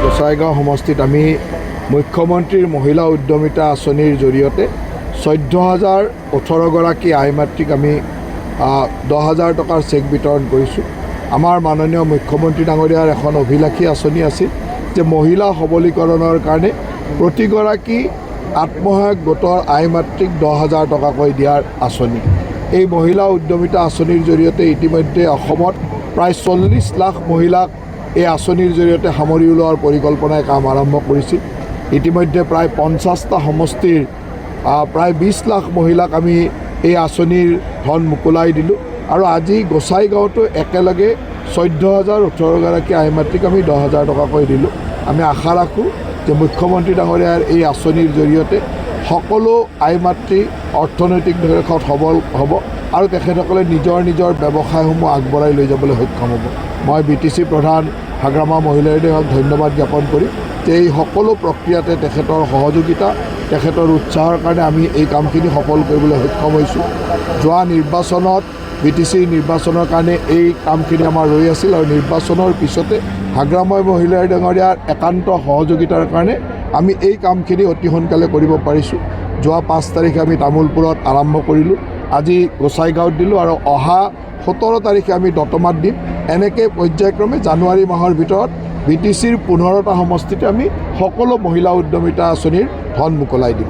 গোসাইগাঁও সমষ্টিত আমি মুখ্যমন্ত্ৰীৰ মহিলা উদ্যমিতা আঁচনিৰ জৰিয়তে 14,018 গৰাকী আই মাতৃক আমি 10,000 টকাৰ চেক বিতৰণ কৰিছোঁ। আমাৰ মাননীয় মুখ্যমন্ত্ৰী ডাঙৰীয়াৰ এখন অভিলাষী আঁচনি আছিল যে মহিলা সবলীকৰণৰ কাৰণে প্ৰতিগৰাকী আত্মসহায়ক গোটৰ আই মাতৃক 10,000 টকাকৈ দিয়াৰ আঁচনি। এই মহিলা উদ্যমিতা আঁচনিৰ জৰিয়তে ইতিমধ্যে অসমত প্ৰায় 40 লাখ মহিলাক এই আঁচনিৰ জৰিয়তে সামৰি উলিওৱাৰ পৰিকল্পনাই কাম আৰম্ভ কৰিছিল। ইতিমধ্যে প্ৰায় 50টা সমষ্টিৰ প্ৰায় 20 লাখ মহিলাক আমি এই আঁচনিৰ ধন মোকলাই দিলোঁ আৰু আজি গোসাইগাঁৱতো একেলগে 14,018 গৰাকী আই মাতৃক আমি 10,000 টকাকৈ দিলোঁ। আমি আশা ৰাখোঁ যে মুখ্যমন্ত্ৰী ডাঙৰীয়াৰ এই আঁচনিৰ জৰিয়তে সকলো আই মাতৃ অৰ্থনৈতিক দিশত সবল হ'ব আৰু তেখেতসকলে নিজৰ ব্যৱসায়সমূহ আগবঢ়াই লৈ যাবলৈ সক্ষম হ'ব। মই BTC প্ৰধান হাগ্ৰামা মহিলাৰীদেৱক ধন্যবাদ জ্ঞাপন কৰি যে এই সকলো প্ৰক্ৰিয়াতে তেখেতৰ সহযোগিতা তেখেতৰ উৎসাহৰ কাৰণে আমি এই কামখিনি সফল কৰিবলৈ সক্ষম হৈছোঁ। যোৱা নিৰ্বাচনত BTCৰ নিৰ্বাচনৰ কাৰণে এই কামখিনি আমাৰ ৰৈ আছিল আৰু নিৰ্বাচনৰ পিছতে হাগ্ৰামা মহিলাৰী ডাঙৰীয়াৰ একান্ত সহযোগিতাৰ কাৰণে আমি এই কামখিনি অতি সোনকালে কৰিব পাৰিছোঁ। যোৱা 5 তাৰিখে আমি তামোলপুৰত আৰম্ভ কৰিলোঁ, আজি গোসাইগাঁৱত দিলোঁ আৰু অহা 17 তাৰিখে আমি দতমাত দিম। এনেকৈ পৰ্যায়ক্ৰমে জানুৱাৰী মাহৰ ভিতৰত BTCৰ 15টা সমষ্টিতে আমি সকলো মহিলা উদ্যমিতা আঁচনিৰ ধন মোকলাই দিম।